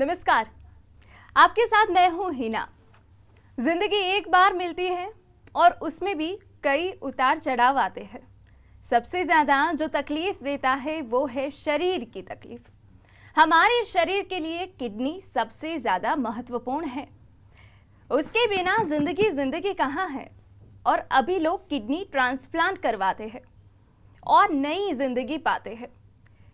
नमस्कार, आपके साथ मैं हूं हिना। जिंदगी एक बार मिलती है और उसमें भी कई उतार चढ़ाव आते हैं। सबसे ज़्यादा जो तकलीफ देता है वो है शरीर की तकलीफ। हमारे शरीर के लिए किडनी सबसे ज़्यादा महत्वपूर्ण है। उसके बिना जिंदगी कहाँ है। और अभी लोग किडनी ट्रांसप्लांट करवाते हैं और नई जिंदगी पाते हैं।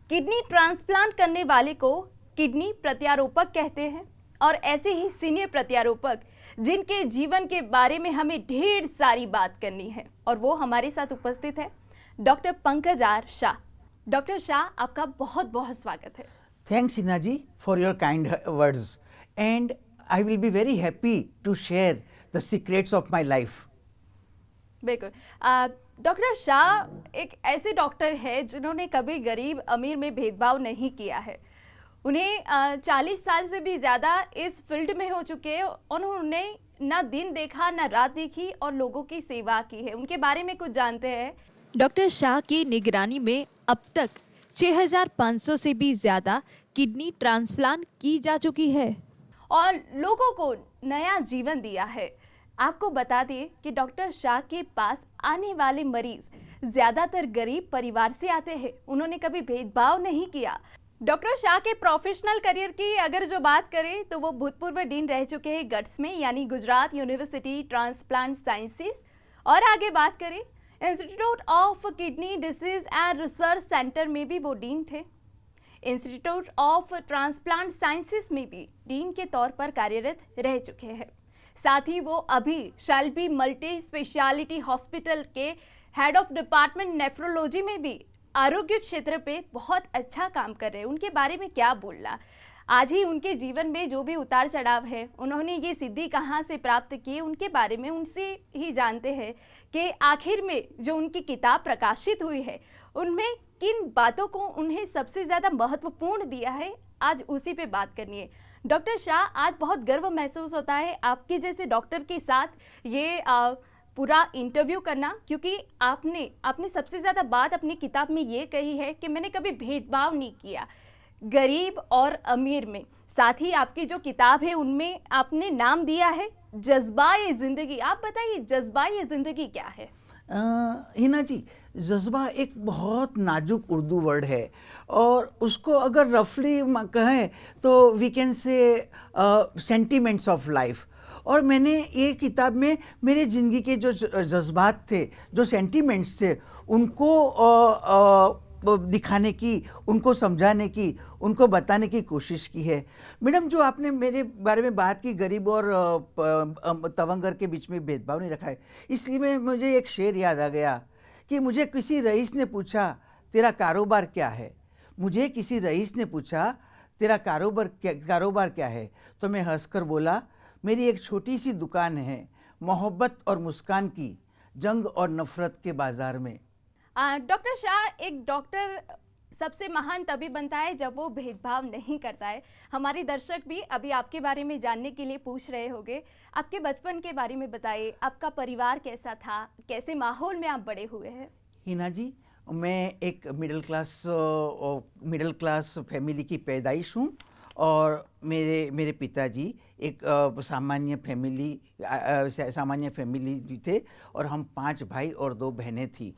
किडनी ट्रांसप्लांट करने वाले को किडनी प्रत्यारोपक कहते हैं और ऐसे ही सीनियर प्रत्यारोपक जिनके जीवन के बारे में हमें ढेर सारी बात करनी है और वो हमारे साथ उपस्थित है doctor Pankaj R Shah. Doctor Shah, आपका बहुत बहुत स्वागत है। Thanks, Hina ji, for your kind words, and I will be very happy to share the secrets of my life. बिल्कुल। डॉक्टर शाह एक ऐसे डॉक्टर है जिन्होंने कभी गरीब अमीर में भेदभाव नहीं किया है। उन्हें 40 साल से भी ज़्यादा इस फील्ड में हो चुके हैं। उन्होंने ना दिन देखा ना रात देखी और लोगों की सेवा की है। उनके बारे में कुछ जानते हैं। डॉक्टर शाह की निगरानी में अब तक 6,500 से भी ज़्यादा किडनी ट्रांसप्लांट की जा चुकी है और लोगों को नया जीवन दिया है। आपको बता दें कि डॉक्टर शाह के पास आने वाले मरीज ज़्यादातर गरीब परिवार से आते हैं। उन्होंने कभी भेदभाव नहीं किया। डॉक्टर शाह के प्रोफेशनल करियर की अगर जो बात करें तो वो भूतपूर्व डीन रह चुके हैं गट्स में, यानी गुजरात यूनिवर्सिटी ट्रांसप्लांट साइंसेस। और आगे बात करें institute of kidney disease and research centre में भी वो डीन थे। इंस्टीट्यूट ऑफ ट्रांसप्लांट साइंसेस में भी डीन के तौर पर कार्यरत रह चुके हैं। साथ ही वो अभी शेल्बी मल्टी स्पेशलिटी हॉस्पिटल के हेड ऑफ डिपार्टमेंट नेफ्रोलॉजी में भी आरोग्य क्षेत्र पे बहुत अच्छा काम कर रहे हैं। उनके बारे में क्या बोलना, आज ही उनके जीवन में जो भी उतार चढ़ाव है, उन्होंने ये सिद्धि कहाँ से प्राप्त की, उनके बारे में उनसे ही जानते हैं कि आखिर में जो उनकी किताब प्रकाशित हुई है उनमें किन बातों को उन्हें सबसे ज़्यादा महत्वपूर्ण दिया है। आज उसी पे बात करनी है। डॉक्टर शाह, आज बहुत गर्व महसूस होता है आपके जैसे डॉक्टर के साथ ये पूरा इंटरव्यू करना, क्योंकि आपने सबसे ज़्यादा बात अपनी किताब में ये कही है कि मैंने कभी भेदभाव नहीं किया गरीब और अमीर में। साथ ही आपकी जो किताब है उनमें आपने नाम दिया है जज्बा-ए ज़िंदगी। आप बताइए जज्बा-ए ज़िंदगी क्या है? हिना जी, जज्बा एक बहुत नाजुक उर्दू वर्ड है और उसको अगर रफली कहें तो we can say sentiments of life. और मैंने ये किताब में मेरे ज़िंदगी के जो जज्बात थे, जो सेंटिमेंट्स थे, उनको दिखाने की, उनको समझाने की, उनको बताने की कोशिश की है। मैडम, जो आपने मेरे बारे में बात की गरीब और तवंगर के बीच में भेदभाव नहीं रखा है, इसी में मुझे एक शेर याद आ गया कि मुझे किसी रईस ने पूछा तेरा कारोबार क्या है। मुझे किसी रईस ने पूछा तेरा कारोबार क्या है, तो मैं हंसकर बोला मेरी एक छोटी सी दुकान है, मोहब्बत और मुस्कान की, जंग और नफरत के बाजार में। डॉक्टर शाह, एक डॉक्टर सबसे महान तभी बनता है जब वो भेदभाव नहीं करता है। हमारे दर्शक भी अभी आपके बारे में जानने के लिए पूछ रहे होंगे। आपके बचपन के बारे में बताइए, आपका परिवार कैसा था, कैसे माहौल में आप बड़े हुए हैं? हिना जी, मैं एक मिडिल क्लास फैमिली की पैदाइश हूँ और मेरे पिताजी एक सामान्य फैमिली थे और हम 5 भाई और 2 बहनें थी।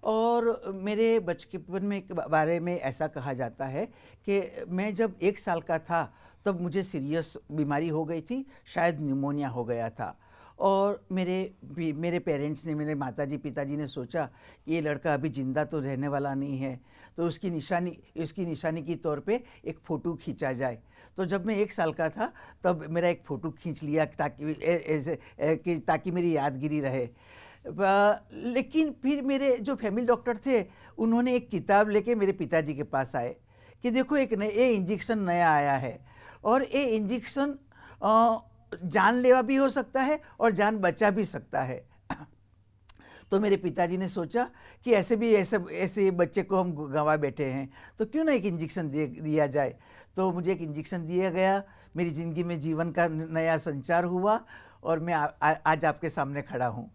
और मेरे बचपन में के बारे में ऐसा कहा जाता है कि मैं जब 1 साल का था तब मुझे सीरियस बीमारी हो गई थी, शायद निमोनिया हो गया था। और मेरे पेरेंट्स ने, मेरे माताजी पिताजी ने सोचा कि ये लड़का अभी ज़िंदा तो रहने वाला नहीं है, तो उसकी निशानी के तौर पे एक फ़ोटो खींचा जाए। तो जब मैं 1 साल का था तब मेरा एक फ़ोटो खींच लिया ताकि मेरी यादगिरी रहे। लेकिन फिर मेरे जो फैमिली डॉक्टर थे उन्होंने एक किताब लेके मेरे पिताजी के पास आए कि देखो ये इंजेक्शन नया आया है और ये इंजेक्शन जानलेवा भी हो सकता है और जान बचा भी सकता है। तो मेरे पिताजी ने सोचा कि ऐसे बच्चे को हम गंवा बैठे हैं, तो क्यों ना एक इंजेक्शन दिया जाए। तो मुझे एक इंजेक्शन दिया गया, मेरी ज़िंदगी में जीवन का नया संचार हुआ और मैं आज आपके सामने खड़ा हूँ।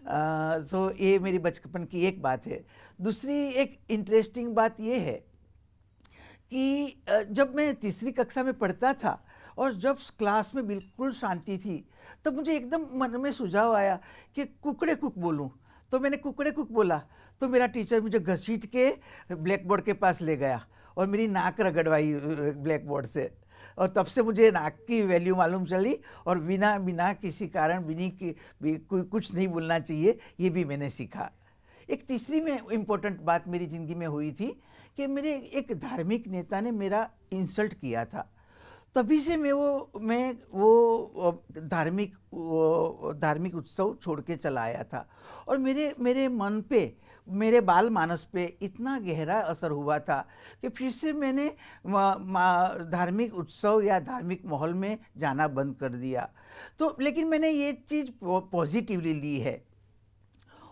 तो ये मेरी बचपन की एक बात है। दूसरी एक इंटरेस्टिंग बात ये है कि जब मैं तीसरी कक्षा में पढ़ता था और जब क्लास में बिल्कुल शांति थी, तब मुझे एकदम मन में सुझाव आया कि कुकड़े कुक बोलूं। तो मैंने कुकड़े कुक बोला, तो मेरा टीचर मुझे घसीट के ब्लैक बोर्ड के पास ले गया और मेरी नाक रगड़वाई ब्लैक बोर्ड से, और तब से मुझे नाक की वैल्यू मालूम चली, और बिना बिना किसी कारण कुछ नहीं बोलना चाहिए, ये भी मैंने सीखा। एक तीसरी में इम्पोर्टेंट बात मेरी ज़िंदगी में हुई थी कि मेरे एक धार्मिक नेता ने मेरा इंसल्ट किया था। तभी से मैं वो धार्मिक उत्सव छोड़ के चला आया था, और मेरे मन पे, मेरे बाल मानस पे इतना गहरा असर हुआ था कि फिर से मैंने धार्मिक उत्सव या धार्मिक माहौल में जाना बंद कर दिया। तो लेकिन मैंने ये चीज़ पॉजिटिवली ली है,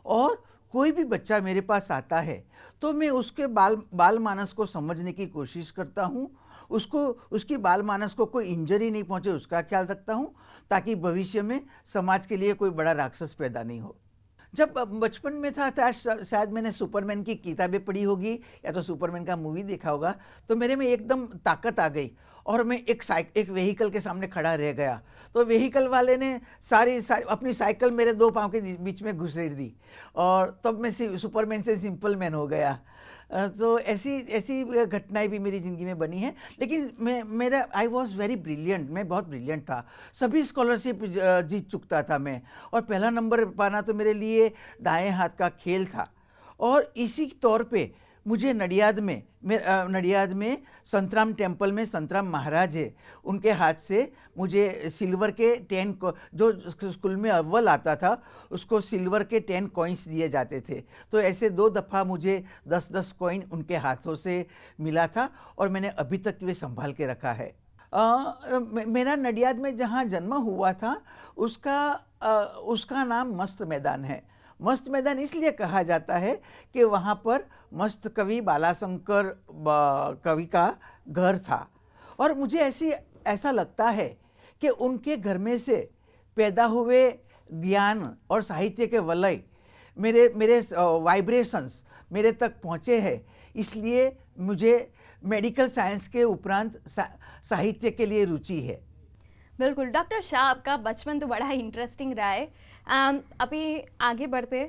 और कोई भी बच्चा मेरे पास आता है तो मैं उसके बाल मानस को समझने की कोशिश करता हूँ, उसकी बाल मानस को कोई इंजरी नहीं पहुँचे उसका ख्याल रखता हूँ, ताकि भविष्य में समाज के लिए कोई बड़ा राक्षस पैदा नहीं हो। जब बचपन में था शायद मैंने सुपरमैन की किताबें पढ़ी होगी या तो सुपरमैन का मूवी देखा होगा, तो मेरे में एकदम ताकत आ गई और मैं एक व्हीकल के सामने खड़ा रह गया। तो व्हीकल वाले ने सारी अपनी साइकिल मेरे दो पाँव के बीच में घुसेड़ दी, और तब मैं सुपरमैन से सिंपल मैन हो गया। तो ऐसी घटनाएं भी मेरी ज़िंदगी में बनी हैं। लेकिन आई वॉज वेरी ब्रिलियंट, मैं बहुत ब्रिलियंट था, सभी स्कॉलरशिप जीत चुकता था मैं, और पहला नंबर पाना तो मेरे लिए दाएं हाथ का खेल था। और इसी तौर पे मुझे नडियाद में संतराम टेम्पल में संतराम महाराज है, उनके हाथ से मुझे सिल्वर के 10 जो स्कूल में अव्वल आता था उसको सिल्वर के 10 कॉइन्स दिए जाते थे। तो ऐसे 2 दफ़ा मुझे 10-10 कॉइन उनके हाथों से मिला था, और मैंने अभी तक वे संभाल के रखा है। मेरा नडियाद में जहाँ जन्म हुआ था उसका नाम मस्त मैदान है। मस्त मैदान इसलिए कहा जाता है कि वहाँ पर मस्त कवि बालाशंकर कवि का घर था, और मुझे ऐसा लगता है कि उनके घर में से पैदा हुए ज्ञान और साहित्य के वलय मेरे वाइब्रेशंस मेरे तक पहुँचे हैं। इसलिए मुझे मेडिकल साइंस के उपरांत साहित्य के लिए रुचि है। बिल्कुल डॉक्टर शाह, आपका बचपन तो बड़ा इंटरेस्टिंग रहा है। अभी आगे बढ़ते,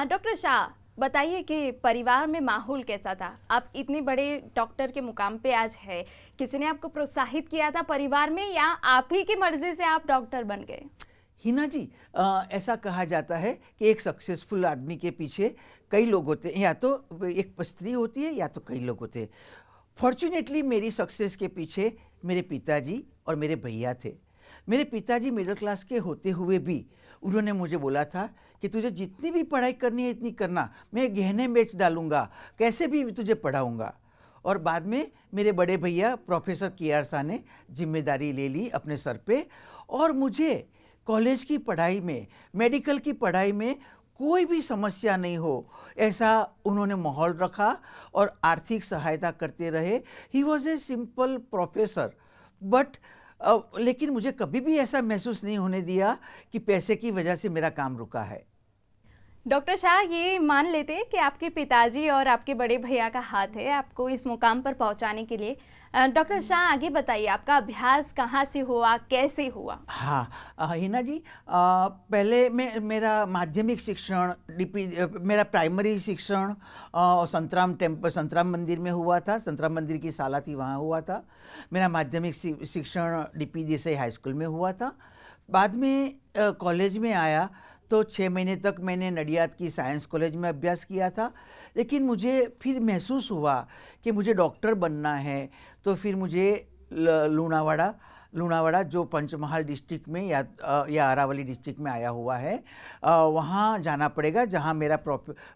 डॉक्टर शाह बताइए कि परिवार में माहौल कैसा था? आप इतने बड़े डॉक्टर के मुकाम पे आज है, किसी ने आपको प्रोत्साहित किया था परिवार में, या आप ही की मर्जी से आप डॉक्टर बन गए? हिना जी, ऐसा कहा जाता है कि एक सक्सेसफुल आदमी के पीछे कई लोग होते हैं, या तो एक स्त्री होती है या तो कई लोग होते हैं। फॉर्चुनेटली मेरी सक्सेस के पीछे मेरे पिताजी और मेरे भैया थे। मेरे पिताजी मिडिल क्लास के होते हुए भी उन्होंने मुझे बोला था कि तुझे जितनी भी पढ़ाई करनी है इतनी करना, मैं गहने बेच डालूंगा, कैसे भी तुझे पढ़ाऊंगा। और बाद में मेरे बड़े भैया प्रोफेसर KR शाह ने जिम्मेदारी ले ली अपने सर पे, और मुझे कॉलेज की पढ़ाई में, मेडिकल की पढ़ाई में कोई भी समस्या नहीं हो ऐसा उन्होंने माहौल रखा और आर्थिक सहायता करते रहे। He was a simple professor, but लेकिन मुझे कभी भी ऐसा महसूस नहीं होने दिया कि पैसे की वजह से मेरा काम रुका है। डॉक्टर शाह, ये मान लेते हैं कि आपके पिताजी और आपके बड़े भैया का हाथ है आपको इस मुकाम पर पहुंचाने के लिए। डॉक्टर शाह, आगे बताइए, आपका अभ्यास कहाँ से हुआ, कैसे हुआ? हाँ हिना जी, पहले मेरा माध्यमिक शिक्षण मेरा प्राइमरी शिक्षण संतराम मंदिर में हुआ था। संतराम मंदिर की साला थी, वहाँ हुआ था। मेरा माध्यमिक शिक्षण DP देसाई हाई स्कूल में हुआ था। बाद में कॉलेज में आया तो 6 महीने तक मैंने नडियाद की साइंस कॉलेज में अभ्यास किया था। लेकिन मुझे फिर महसूस हुआ कि मुझे डॉक्टर बनना है, तो फिर मुझे लूणावाड़ा जो पंचमहाल डिस्ट्रिक्ट में या अरावली डिस्ट्रिक्ट में आया हुआ है, वहाँ जाना पड़ेगा, जहाँ मेरा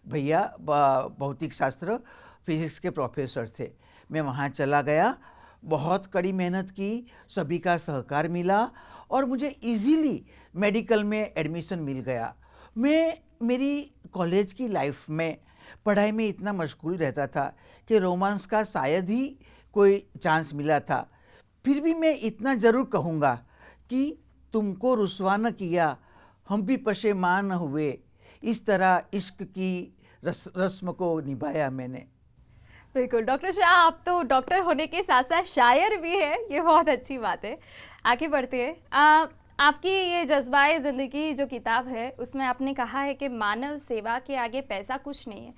भैया भौतिक शास्त्र फिजिक्स के प्रोफेसर थे। मैं वहाँ चला गया, बहुत कड़ी मेहनत की, सभी का सहकार मिला और मुझे इजीली मेडिकल में एडमिशन मिल गया। मैं मेरी कॉलेज की लाइफ में पढ़ाई में इतना मशगूल रहता था कि रोमांस का शायद ही कोई चांस मिला था। फिर भी मैं इतना ज़रूर कहूँगा कि तुमको रुस्वा न किया, हम भी पशेमान हुए, इस तरह इश्क की रस्म को निभाया मैंने। बिल्कुल डॉक्टर शाह, आप तो डॉक्टर होने के साथ साथ शायर भी हैं, ये बहुत अच्छी बात है। आगे बढ़ते हैं। आपकी ये जज्बाए ज़िंदगी जो किताब है उसमें आपने कहा है कि मानव सेवा के आगे पैसा कुछ नहीं है।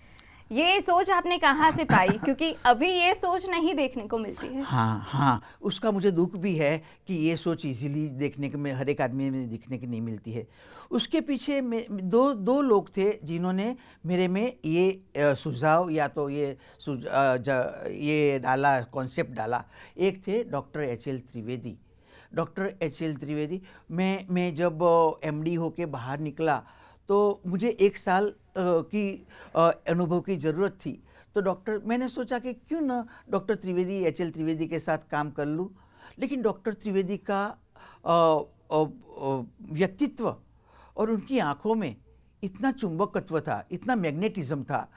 ये सोच आपने कहाँ से पाई, क्योंकि अभी ये सोच नहीं देखने को मिलती है। हाँ हाँ, उसका मुझे दुख भी है कि ये सोच इजीली देखने के में हर एक आदमी में दिखने की नहीं मिलती है। उसके पीछे में दो लोग थे जिन्होंने मेरे में ये सुझाव या तो ये डाला, कॉन्सेप्ट डाला। एक थे doctor HL. Trivedi. Doctor HL. Trivedi, मैं जब एमडी होके बाहर निकला तो मुझे एक साल की अनुभव की ज़रूरत थी। तो मैंने सोचा कि क्यों ना डॉक्टर त्रिवेदी, एच.एल. त्रिवेदी के साथ काम कर लूँ। लेकिन डॉक्टर त्रिवेदी का व्यक्तित्व और उनकी आँखों में इतना चुंबकत्व था, इतना मैग्नेटिज्म था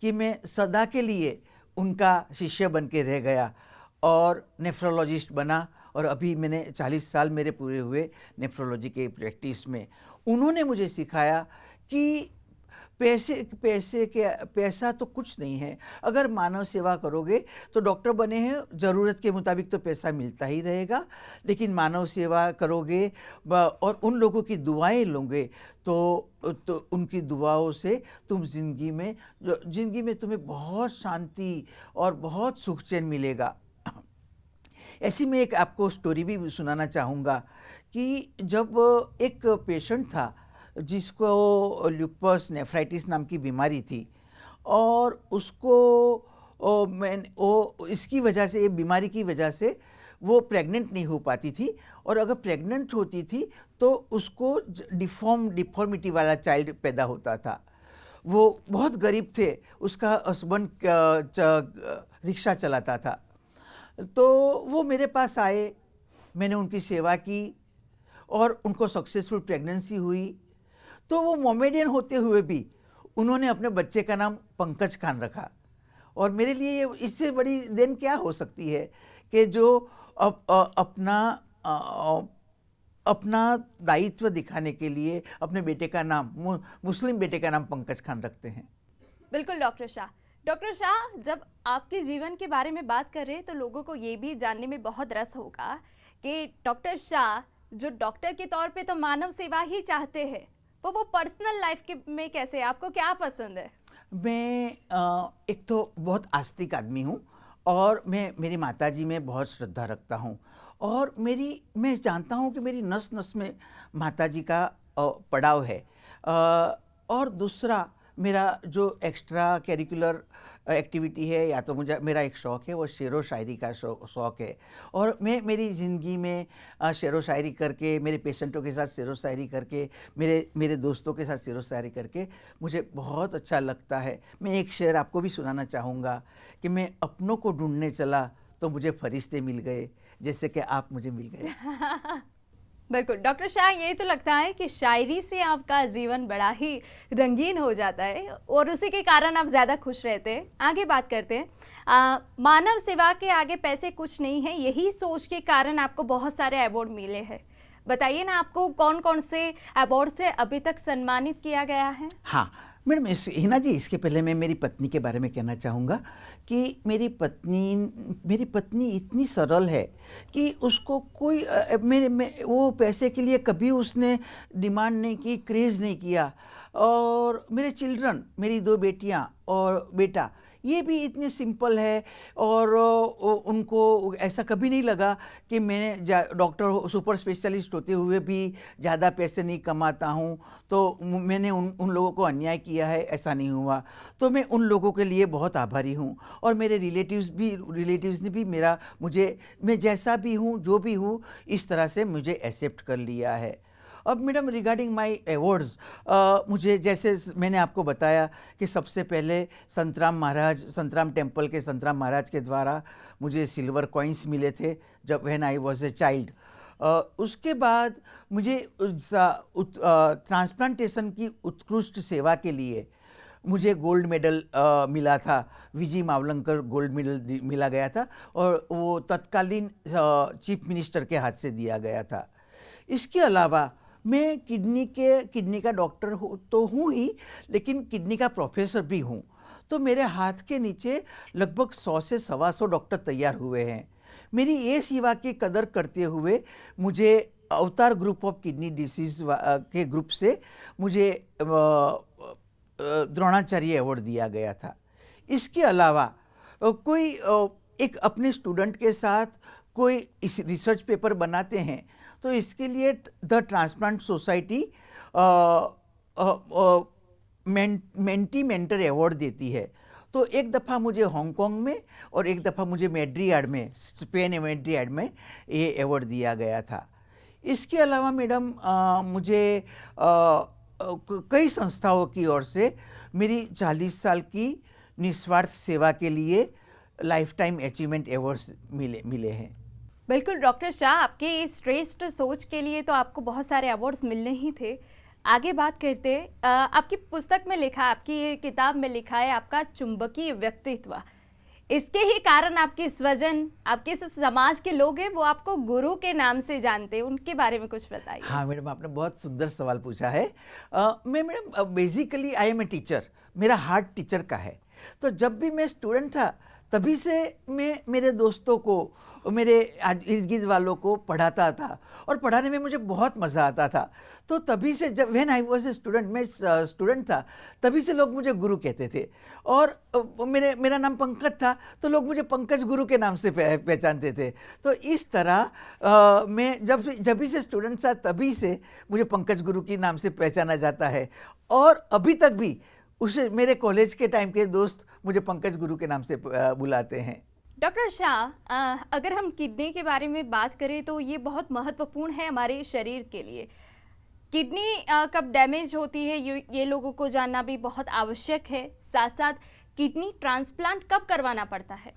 कि मैं सदा के लिए उनका शिष्य बन के रह गया और नेफ्रोलॉजिस्ट बना। और अभी मैंने 40 साल मेरे पूरे हुए नेफ्रोलॉजी के प्रैक्टिस में। उन्होंने मुझे सिखाया कि पैसा तो कुछ नहीं है। अगर मानव सेवा करोगे तो डॉक्टर बने हैं, ज़रूरत के मुताबिक तो पैसा मिलता ही रहेगा, लेकिन मानव सेवा करोगे और उन लोगों की दुआएं लोगे तो उनकी दुआओं से तुम ज़िंदगी में तुम्हें बहुत शांति और बहुत सुख चैन मिलेगा। ऐसी मैं एक आपको स्टोरी भी सुनाना चाहूँगा कि जब एक पेशेंट था जिसको ल्यूपस नेफ्राइटिस नाम की बीमारी थी और उसको इसकी वजह से, ये बीमारी की वजह से वो प्रेग्नेंट नहीं हो पाती थी, और अगर प्रेग्नेंट होती थी तो उसको डिफॉर्मिटी वाला चाइल्ड पैदा होता था। वो बहुत गरीब थे, उसका हस्बैंड रिक्शा चलाता था। तो वो मेरे पास आए, मैंने उनकी सेवा की और उनको सक्सेसफुल प्रेगनेंसी हुई। तो वो मोमेडियन होते हुए भी उन्होंने अपने बच्चे का नाम पंकज खान रखा। और मेरे लिए ये इससे बड़ी देन क्या हो सकती है कि जो अपना दायित्व दिखाने के लिए अपने बेटे का नाम, मुस्लिम बेटे का नाम पंकज खान रखते हैं। बिल्कुल डॉक्टर शाह। डॉक्टर शाह, जब आपके जीवन के बारे में बात कर रहे हैं तो लोगों को ये भी जानने में बहुत रस होगा कि डॉक्टर शाह जो डॉक्टर के तौर पे तो मानव सेवा ही चाहते हैं, वो पर्सनल लाइफ के में कैसे, आपको क्या पसंद है? मैं एक तो बहुत आस्तिक आदमी हूँ और मैं मेरी माताजी में बहुत श्रद्धा रखता हूँ, और मैं जानता हूँ कि मेरी नस नस में माताजी का पड़ाव है। और दूसरा, मेरा जो एक्स्ट्रा करिकुलर एक्टिविटी है या तो मेरा एक शौक़ है, वो शेरो शायरी का शौक़ है। और मैं मेरी ज़िंदगी में शेरो शायरी करके, मेरे पेशेंटों के साथ शेरो शायरी करके, मेरे दोस्तों के साथ शेरो शायरी करके मुझे बहुत अच्छा लगता है। मैं एक शेर आपको भी सुनाना चाहूँगा कि मैं अपनों को ढूंढने चला तो मुझे फरिश्ते मिल गए, जैसे कि आप मुझे मिल गए। बिल्कुल डॉक्टर शाह, ये तो लगता है कि शायरी से आपका जीवन बड़ा ही रंगीन हो जाता है और उसी के कारण आप ज़्यादा खुश रहते हैं। आगे बात करते हैं। मानव सेवा के आगे पैसे कुछ नहीं है, यही सोच के कारण आपको बहुत सारे अवार्ड मिले हैं। बताइए ना, आपको कौन कौन से अवार्ड से अभी तक सम्मानित किया गया है? हाँ मैडम, हिना जी, इसके पहले मैं मेरी पत्नी के बारे में कहना चाहूँगा कि मेरी पत्नी इतनी सरल है कि उसको कोई वो पैसे के लिए कभी उसने डिमांड नहीं की, क्रेज़ नहीं किया। और मेरे चिल्ड्रन, मेरी 2 बेटियाँ और बेटा, ये भी इतने सिंपल है और उनको ऐसा कभी नहीं लगा कि मैं डॉक्टर सुपर स्पेशलिस्ट होते हुए भी ज़्यादा पैसे नहीं कमाता हूँ तो मैंने उन लोगों को अन्याय किया है, ऐसा नहीं हुआ। तो मैं उन लोगों के लिए बहुत आभारी हूँ। और मेरे रिलेटिव्स ने भी मैं जैसा भी हूँ, जो भी हूँ, इस तरह से मुझे एक्सेप्ट कर लिया है। अब मैडम, रिगार्डिंग माय अवार्ड्स, मुझे जैसे मैंने आपको बताया कि सबसे पहले संतराम टेम्पल के संतराम महाराज के द्वारा मुझे सिल्वर कॉइन्स मिले थे जब when I was a child. उसके बाद मुझे ट्रांसप्लांटेशन की उत्कृष्ट सेवा के लिए मुझे गोल्ड मेडल मिला था, विजी मावलंकर गोल्ड मेडल मिला गया था, और वो तत्कालीन चीफ मिनिस्टर के हाथ से दिया गया था। इसके अलावा मैं किडनी का डॉक्टर तो हूँ ही, लेकिन किडनी का प्रोफेसर भी हूँ। तो मेरे हाथ के नीचे लगभग 100 से 125 डॉक्टर तैयार हुए हैं। मेरी ये सेवा की कदर करते हुए मुझे अवतार ग्रुप ऑफ किडनी डिसीज के ग्रुप से मुझे द्रोणाचार्य अवार्ड दिया गया था। इसके अलावा कोई एक अपने स्टूडेंट के साथ कोई इस रिसर्च पेपर बनाते हैं तो इसके लिए the transplant society mentee mentor award देती है। तो एक दफ़ा मुझे हांगकांग में और एक दफ़ा मुझे मैड्रिड में, स्पेन मैड्रिड में ये अवार्ड दिया गया था। इसके अलावा मैडम मुझे कई संस्थाओं की ओर से मेरी 40 साल की निस्वार्थ सेवा के लिए लाइफ टाइम अचीवमेंट अवार्ड्स मिले हैं। बिल्कुल डॉक्टर शाह, आपके इस श्रेष्ठ सोच के लिए तो आपको बहुत सारे अवार्ड्स मिलने ही थे। आगे बात करते आपकी पुस्तक में लिखा, आपकी ये किताब में लिखा है आपका चुंबकीय व्यक्तित्व। इसके ही कारण आपके स्वजन, आपके इस समाज के लोग हैं वो आपको गुरु के नाम से जानते हैं, उनके बारे में कुछ बताइए। हाँ मैडम, आपने बहुत सुंदर सवाल पूछा है। मैं madam basically I am a teacher, मेरा हार्ट टीचर का है। तो जब भी मैं स्टूडेंट था तभी से मैं मेरे दोस्तों को, मेरे इर्द गिर्द वालों को पढ़ाता था और पढ़ाने में मुझे बहुत मज़ा आता था। तो तभी से जब when I was a student, मैं स्टूडेंट था, तभी से लोग मुझे गुरु कहते थे। और मेरा नाम पंकज था तो लोग मुझे पंकज गुरु के नाम से पहचानते थे। तो इस तरह मैं जब भी से स्टूडेंट था तभी से मुझे पंकज गुरु के नाम से पहचाना जाता है। और अभी तक भी उसे मेरे कॉलेज के टाइम के दोस्त मुझे पंकज गुरु के नाम से बुलाते हैं। डॉक्टर शाह, अगर हम किडनी के बारे में बात करें तो ये बहुत महत्वपूर्ण है हमारे शरीर के लिए। किडनी कब डैमेज होती है ये लोगों को जानना भी बहुत आवश्यक है। साथ साथ किडनी ट्रांसप्लांट कब करवाना पड़ता है?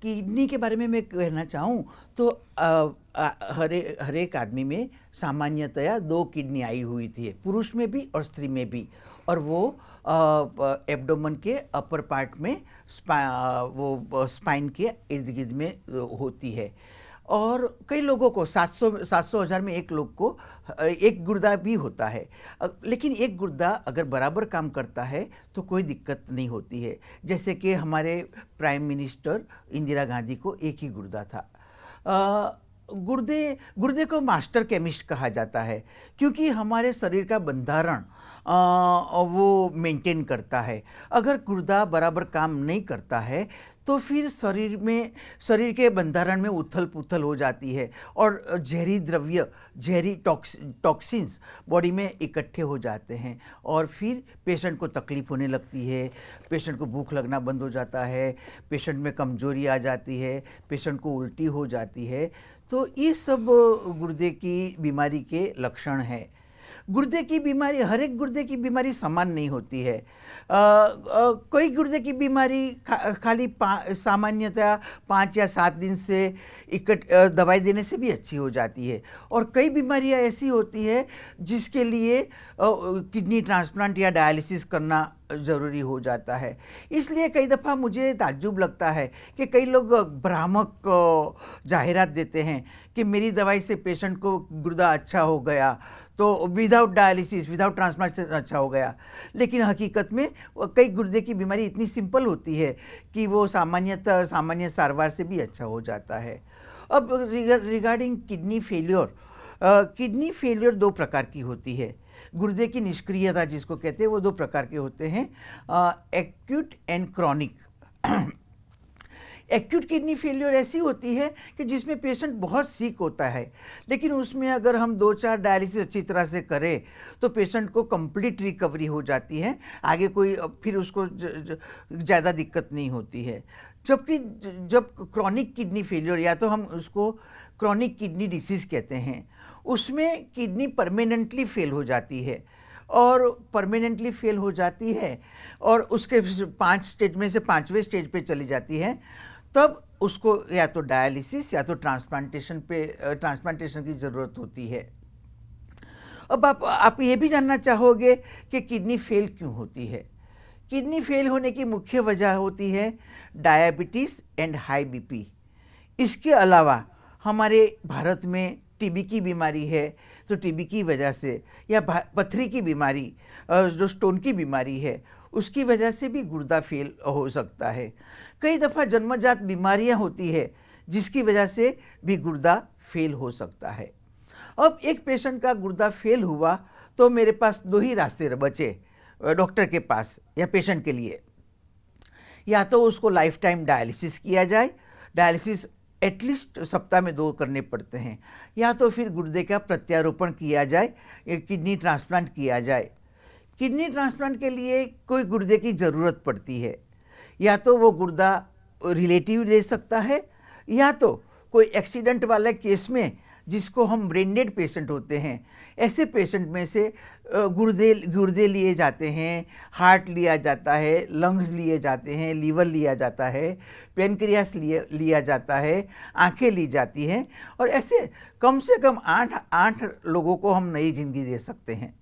किडनी के बारे में मैं कहना चाहूँ तो हर एक आदमी में सामान्यतया 2 किडनी आई हुई थी, पुरुष में भी और स्त्री में भी। और वो एब्डोमेन के अपर पार्ट में वो स्पाइन के इर्द गिर्द में होती है। और कई लोगों को 700,000 में एक लोग को एक गुर्दा भी होता है। लेकिन एक गुर्दा अगर बराबर काम करता है तो कोई दिक्कत नहीं होती है। जैसे कि हमारे प्राइम मिनिस्टर इंदिरा गांधी को एक ही गुर्दा था। गुर्दे को मास्टर केमिस्ट कहा जाता है क्योंकि हमारे शरीर का बंधारण वो मेंटेन करता है। अगर गुर्दा बराबर काम नहीं करता है तो फिर शरीर के बंधारण में उथल पुथल हो जाती है और जहरी द्रव्य, जहरी टॉक्सिन्स बॉडी में इकट्ठे हो जाते हैं और फिर पेशेंट को तकलीफ होने लगती है, पेशेंट को भूख लगना बंद हो जाता है, पेशेंट में कमजोरी आ जाती है, पेशेंट को उल्टी हो जाती है। तो ये सब गुर्दे की बीमारी के लक्षण हैं। गुर्दे की बीमारी, हर एक गुर्दे की बीमारी समान नहीं होती है। कोई गुर्दे की बीमारी खाली सामान्यतः 5 या 7 दिन से दवाई देने से भी अच्छी हो जाती है। और कई बीमारियां ऐसी होती है जिसके लिए किडनी ट्रांसप्लांट या डायलिसिस करना ज़रूरी हो जाता है। इसलिए कई दफ़ा मुझे ताज्जुब लगता है कि कई लोग भ्रामक जाहिरात देते हैं कि मेरी दवाई से पेशेंट को गुर्दा अच्छा हो गया, तो विदाउट डायलिसिस, विदाउट ट्रांसप्लांटेशन अच्छा हो गया। लेकिन हकीकत में कई गुर्दे की बीमारी इतनी सिंपल होती है कि वो सामान्य सारवार से भी अच्छा हो जाता है। अब रिगार्डिंग किडनी फेलियर 2 प्रकार की होती है। गुर्दे की निष्क्रियता जिसको कहते हैं वो 2 प्रकार के होते हैं, acute and chronic. Acute kidney failure ऐसी होती है कि जिसमें पेशेंट बहुत सीक होता है, लेकिन उसमें अगर हम 2-4 डायलिसिस अच्छी तरह से करें तो पेशेंट को कंप्लीट रिकवरी हो जाती है, आगे कोई फिर उसको ज़्यादा दिक्कत नहीं होती है। जबकि जब क्रॉनिक किडनी फेलियर, या तो हम उसको क्रॉनिक किडनी डिसीज़ कहते हैं, उसमें किडनी परमानेंटली फेल हो जाती है और उसके 5 स्टेज में से 5वें स्टेज पे चली जाती है। तब उसको या तो डायलिसिस या तो ट्रांसप्लांटेशन की ज़रूरत होती है। अब आप ये भी जानना चाहोगे कि किडनी फेल क्यों होती है। किडनी फेल होने की मुख्य वजह होती है डायबिटीज़ एंड हाई बीपी। इसके अलावा हमारे भारत में टीबी की बीमारी है तो टीबी की वजह से, या पथरी की बीमारी जो स्टोन की बीमारी है उसकी वजह से भी गुर्दा फेल हो सकता है। कई दफ़ा जन्मजात बीमारियां होती है जिसकी वजह से भी गुर्दा फेल हो सकता है। अब एक पेशेंट का गुर्दा फेल हुआ तो मेरे पास दो ही रास्ते बचे डॉक्टर के पास या पेशेंट के लिए। या तो उसको लाइफ टाइम डायलिसिस किया जाए, डायलिसिस एटलीस्ट सप्ताह में 2 करने पड़ते हैं, या तो फिर गुर्दे का प्रत्यारोपण किया जाए, किडनी ट्रांसप्लांट किया जाए। किडनी ट्रांसप्लांट के लिए कोई गुर्दे की ज़रूरत पड़ती है, या तो वो गुर्दा रिलेटिव ले सकता है, या तो कोई एक्सीडेंट वाले केस में जिसको हम ब्रेन डेड पेशेंट होते हैं, ऐसे पेशेंट में से गुर्दे लिए जाते हैं, हार्ट लिया जाता है, लंग्स लिए जाते हैं, लीवर लिया जाता है, पेनक्रियास लिया जाता है, आंखें ली जाती हैं, और ऐसे कम से कम 8 लोगों को हम नई ज़िंदगी दे सकते हैं।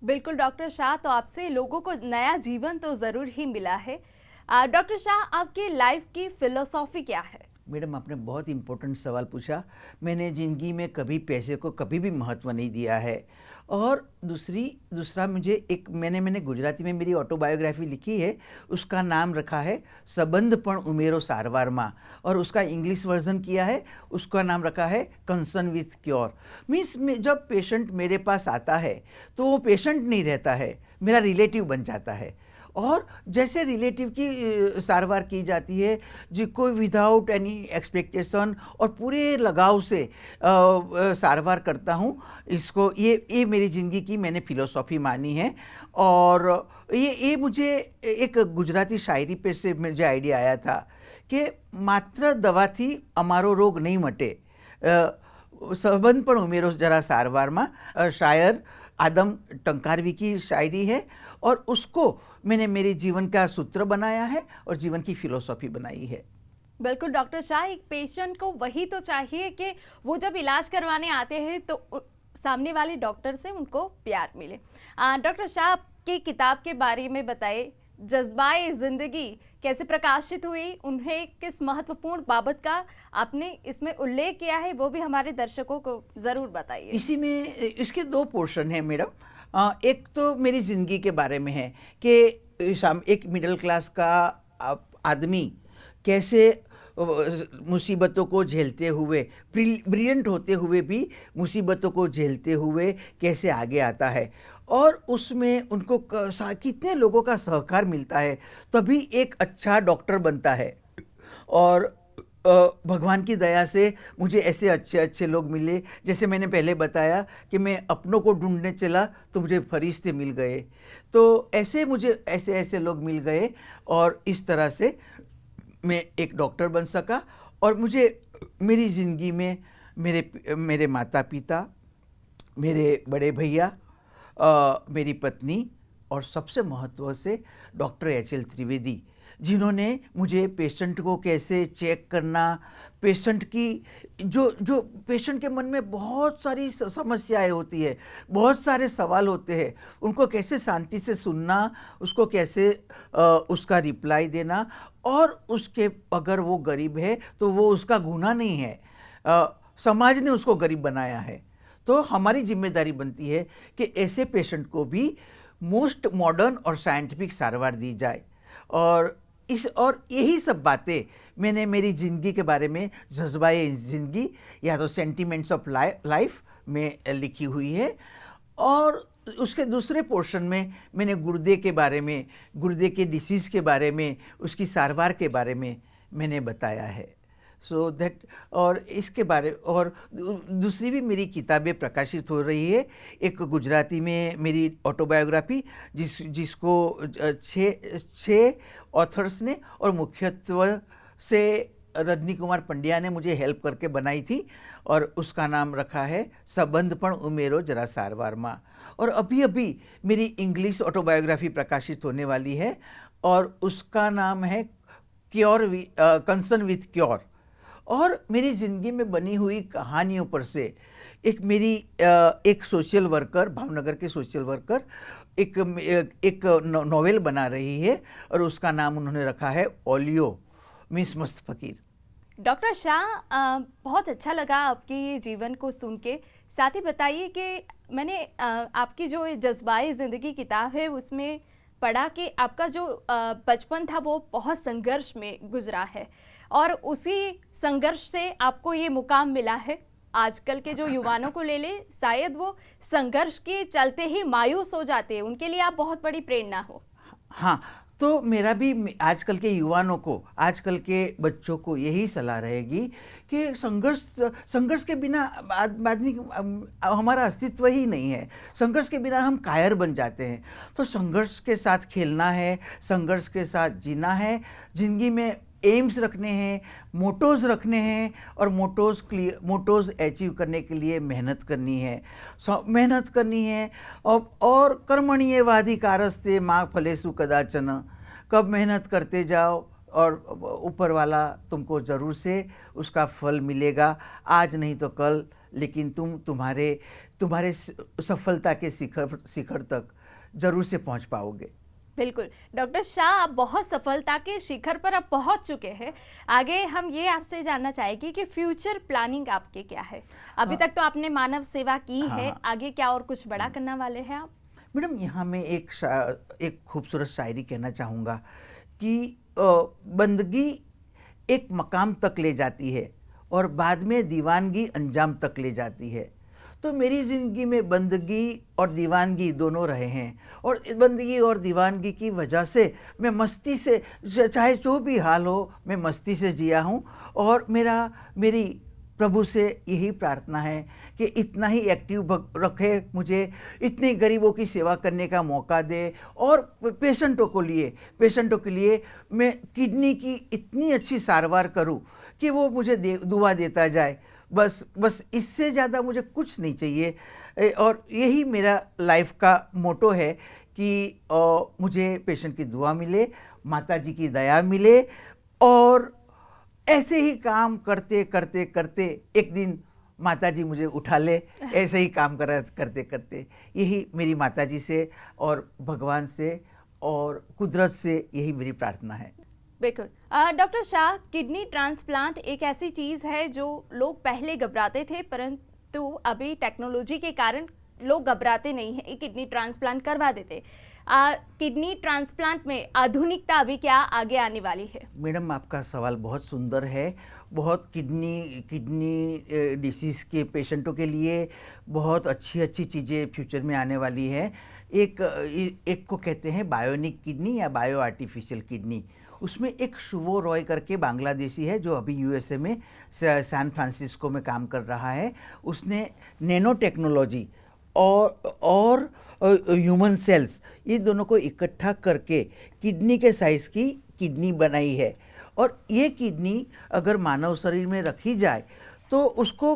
बिल्कुल डॉक्टर शाह, तो आपसे लोगों को नया जीवन तो ज़रूर ही मिला है। डॉक्टर शाह, आपकी लाइफ की फिलोसॉफी क्या है? मैडम, आपने बहुत इम्पोर्टेंट सवाल पूछा। मैंने ज़िंदगी में कभी पैसे को कभी भी महत्व नहीं दिया है। और दूसरा मुझे मैंने गुजराती में मेरी ऑटोबायोग्राफी लिखी है, उसका नाम रखा है संबंध पण उमेरो सारवार मां, और उसका इंग्लिश वर्जन किया है, उसका नाम रखा है कंसर्न विथ क्योर। मीन्स जब पेशेंट मेरे पास आता है तो वो पेशेंट नहीं रहता है, मेरा रिलेटिव बन जाता है। और जैसे रिलेटिव की सारवार की जाती है, जिसको विदाउट एनी एक्सपेक्टेशन और पूरे लगाव से सारवार करता हूँ, इसको ये मेरी ज़िंदगी की मैंने फ़िलोसॉफ़ी मानी है। और ये मुझे एक गुजराती शायरी पे से मुझे आइडिया आया था कि मात्र दवाथी अमारो रोग नहीं मटे, संबंध पण उमेरो जरा सारवार में। शायर आदम टंकारवी की शायरी है, और उसको मैंने मेरे जीवन का सूत्र बनाया है और जीवन की फिलॉसफी बनाई है। बिल्कुल डॉक्टर शाह, एक पेशेंट को वही तो चाहिए कि वो जब इलाज करवाने आते हैं तो सामने वाले डॉक्टर से उनको प्यार मिले। डॉक्टर शाह, आपकी किताब के बारे में बताइए, जज्बाए ज़िंदगी कैसे प्रकाशित हुई, उन्हें किस महत्वपूर्ण बाबत का आपने इसमें उल्लेख किया है, वो भी हमारे दर्शकों को ज़रूर बताइए। इसी में इसके 2 पोर्शन हैं मैडम। एक तो मेरी ज़िंदगी के बारे में है कि एक मिडिल क्लास का आदमी कैसे मुसीबतों को झेलते हुए, ब्रिलियंट होते हुए भी मुसीबतों को झेलते हुए कैसे आगे आता है, और उसमें उनको कितने लोगों का सहकार मिलता है, तभी एक अच्छा डॉक्टर बनता है। और भगवान की दया से मुझे ऐसे अच्छे लोग मिले, जैसे मैंने पहले बताया कि मैं अपनों को ढूंढने चला तो मुझे फरिश्ते मिल गए। तो ऐसे मुझे ऐसे लोग मिल गए, और इस तरह से मैं एक डॉक्टर बन सका। और मुझे मेरी ज़िंदगी में मेरे माता पिता, मेरे बड़े भैया, मेरी पत्नी, और सबसे महत्व से डॉक्टर एच.एल. त्रिवेदी, जिन्होंने मुझे पेशेंट को कैसे चेक करना, पेशेंट की जो पेशेंट के मन में बहुत सारी समस्याएं होती है, बहुत सारे सवाल होते हैं, उनको कैसे शांति से सुनना, उसको कैसे उसका रिप्लाई देना, और उसके अगर वो गरीब है तो वो उसका गुनाह नहीं है, समाज ने उसको गरीब बनाया है। तो हमारी जिम्मेदारी बनती है कि ऐसे पेशेंट को भी मोस्ट मॉडर्न और साइंटिफिक सारवार दी जाए। और यही सब बातें मैंने मेरी ज़िंदगी के बारे में जज्बाए ज़िंदगी या तो सेंटिमेंट्स ऑफ लाइफ में लिखी हुई है। और उसके दूसरे पोर्शन में मैंने गुर्दे के बारे में, गुर्दे के डिसीज़ के बारे में, उसकी सारवार के बारे में मैंने बताया है। सो दैट, और इसके बारे, और दूसरी भी मेरी किताबें प्रकाशित हो रही है। एक गुजराती में मेरी ऑटोबायोग्राफी जिसको 6 ऑथर्स ने, और मुख्यत्व से रजनी कुमार पंड्या ने मुझे हेल्प करके बनाई थी, और उसका नाम रखा है संबंध पण उमेरो जरा सारवार मां। और अभी मेरी इंग्लिश ऑटोबायोग्राफी प्रकाशित होने वाली है, और उसका नाम है कंसर्न विथ क्योर। और मेरी ज़िंदगी में बनी हुई कहानियों पर से एक सोशल वर्कर, भावनगर के सोशल वर्कर एक नॉवेल बना रही है, और उसका नाम उन्होंने रखा है ओलियो, मिस मस्त फकीर। डॉक्टर शाह, बहुत अच्छा लगा आपके ये जीवन को सुन के। साथ ही बताइए कि मैंने आपकी जो जज्बाए ज़िंदगी किताब है उसमें पढ़ा कि आपका जो बचपन था वो बहुत संघर्ष में गुजरा है और उसी संघर्ष से आपको ये मुकाम मिला है। आजकल के जो युवानों को ले ले, शायद वो संघर्ष के चलते ही मायूस हो जाते हैं, उनके लिए आप बहुत बड़ी प्रेरणा हो। हाँ, तो मेरा भी आजकल के युवानों को, आजकल के बच्चों को यही सलाह रहेगी कि संघर्ष के बिना आदमी हमारा अस्तित्व ही नहीं है। संघर्ष के बिना हम कायर बन जाते हैं। तो संघर्ष के साथ खेलना है, संघर्ष के साथ जीना है, जिंदगी में एम्स रखने हैं, मोटोज़ रखने हैं और मोटोज़ अचीव करने के लिए मेहनत करनी है, मेहनत करनी है। और कर्मण्येवाधिकारस्ते मा फलेषु कदाचन, कब मेहनत करते जाओ और ऊपर वाला तुमको ज़रूर से उसका फल मिलेगा, आज नहीं तो कल, लेकिन तुम्हारे सफलता के शिखर तक ज़रूर से पहुंच पाओगे। बिल्कुल डॉक्टर शाह, आप बहुत सफलता के शिखर पर अब पहुंच चुके हैं। आगे हम ये आपसे जानना चाहेंगे कि फ्यूचर प्लानिंग आपके क्या है? अभी तक तो आपने मानव सेवा की है, आगे क्या और कुछ बड़ा करने वाले हैं आप? मैडम, यहाँ मैं एक खूबसूरत शायरी कहना चाहूँगा कि बंदगी एक मकाम तक ले जाती है और बाद में दीवानगी अंजाम तक ले जाती है। तो मेरी ज़िंदगी में बंदगी और दीवानगी दोनों रहे हैं और बंदगी और दीवानगी की वजह से मैं मस्ती से, चाहे जो भी हाल हो, मैं मस्ती से जिया हूँ। और मेरी प्रभु से यही प्रार्थना है कि इतना ही एक्टिव रखे मुझे, इतने गरीबों की सेवा करने का मौका दे और पेशेंटों के लिए मैं किडनी की इतनी अच्छी सारवार करूं कि वो मुझे दुआ देता जाए। बस इससे ज़्यादा मुझे कुछ नहीं चाहिए। और यही मेरा लाइफ का मोटो है कि मुझे पेशेंट की दुआ मिले, माता जी की दया मिले और ऐसे ही काम करते करते करते एक दिन माता जी मुझे उठा ले, ऐसे ही काम करते करते। यही मेरी माता जी से और भगवान से और कुदरत से यही मेरी प्रार्थना है। बिल्कुल डॉक्टर शाह, किडनी ट्रांसप्लांट एक ऐसी चीज़ है जो लोग पहले घबराते थे, परंतु अभी टेक्नोलॉजी के कारण लोग घबराते नहीं हैं, किडनी ट्रांसप्लांट करवा देते। किडनी ट्रांसप्लांट में आधुनिकता अभी क्या आगे आने वाली है? मैडम, आपका सवाल बहुत सुंदर है। बहुत किडनी डिसीज़ के पेशेंटों के लिए बहुत अच्छी चीज़ें फ्यूचर में आने वाली है। एक को कहते हैं बायोनिक किडनी या बायो आर्टिफिशियल किडनी। उसमें एक शुभो रॉय करके बांग्लादेशी है जो अभी यूएसए में सैन फ्रांसिस्को में काम कर रहा है। उसने नैनो टेक्नोलॉजी और ह्यूमन सेल्स, ये दोनों को इकट्ठा करके किडनी के साइज़ की किडनी बनाई है। और ये किडनी अगर मानव शरीर में रखी जाए तो उसको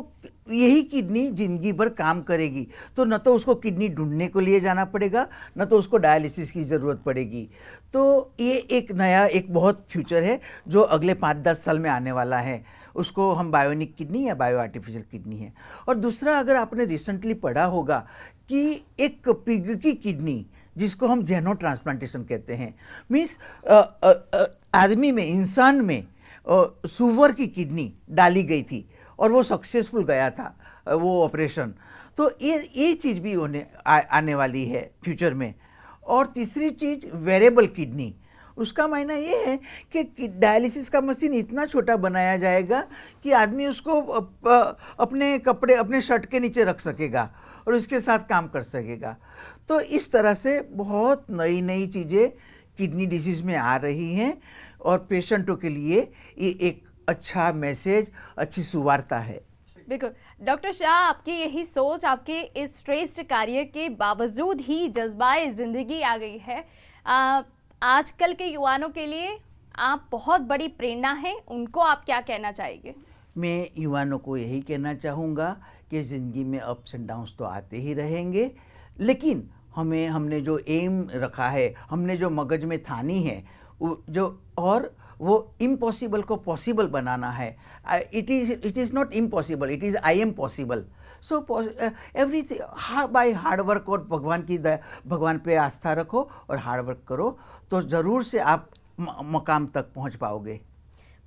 यही किडनी जिंदगी भर काम करेगी। तो न तो उसको किडनी ढूंढने को लिए जाना पड़ेगा, न तो उसको डायलिसिस की ज़रूरत पड़ेगी। तो ये एक बहुत फ्यूचर है जो अगले 5-10 साल में आने वाला है। उसको हम बायोनिक किडनी या बायो आर्टिफिशियल किडनी है। और दूसरा, अगर आपने रिसेंटली पढ़ा होगा कि एक पिग की किडनी, जिसको हम जेनो ट्रांसप्लांटेशन कहते हैं, मीन्स आदमी में, इंसान में सुअर की किडनी डाली गई थी और वो सक्सेसफुल गया था वो ऑपरेशन। तो ये चीज़ भी आने वाली है फ्यूचर में। और तीसरी चीज़ वेरेबल किडनी। उसका मायना ये है कि डायलिसिस का मशीन इतना छोटा बनाया जाएगा कि आदमी उसको अपने कपड़े, अपने शर्ट के नीचे रख सकेगा और उसके साथ काम कर सकेगा। तो इस तरह से बहुत नई चीज़ें किडनी डिसीज़ में आ रही हैं और पेशेंटों के लिए ये एक अच्छा मैसेज, अच्छी सुवार्ता है। बिल्कुल डॉक्टर शाह, आपकी यही सोच, आपके इस श्रेष्ठ कार्य के बावजूद ही जज्बाए ज़िंदगी आ गई है। आजकल के युवाओं के लिए आप बहुत बड़ी प्रेरणा हैं, उनको आप क्या कहना चाहेंगे? मैं युवाओं को यही कहना चाहूँगा कि ज़िंदगी में अप्स एंड डाउन्स तो आते ही रहेंगे, लेकिन हमने जो एम रखा है, हमने जो मगज में ठानी है, वो इम्पॉसिबल को पॉसिबल बनाना है। It is not impossible, it is I am possible. So everything by hard work और भगवान पे आस्था रखो और हार्ड वर्क करो तो ज़रूर से आप मकाम तक पहुंच पाओगे।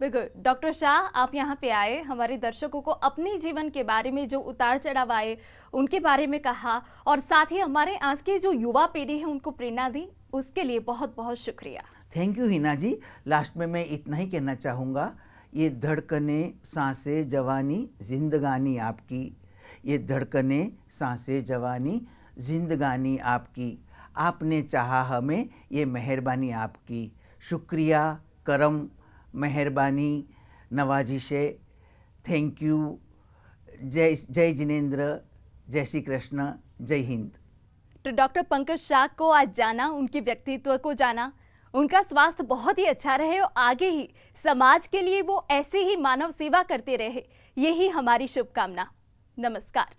बिल्कुल डॉक्टर शाह, आप यहाँ पे आए, हमारे दर्शकों को अपने जीवन के बारे में जो उतार चढ़ाव आए उनके बारे में कहा, और साथ ही हमारे आज की जो युवा पीढ़ी है उनको प्रेरणा दी, उसके लिए बहुत बहुत शुक्रिया। Thank you Hina ji. Last में मैं इतना ही कहना चाहूँगा, ये धड़कने सांसें जवानी जिंदगानी आपकी, ये धड़कने सांसें जवानी जिंदगानी आपकी, आपने चाहा हमें ये मेहरबानी आपकी, शुक्रिया करम मेहरबानी नवाजिशे, थैंक यू, जय जय जिनेंद्र, जय श्री कृष्ण, जय हिंद। तो डॉक्टर पंकज शाह को आज जाना, उनके व्यक्तित्व को जाना, उनका स्वास्थ्य बहुत ही अच्छा रहे और आगे ही समाज के लिए वो ऐसे ही मानव सेवा करते रहे, यही हमारी शुभकामना। नमस्कार।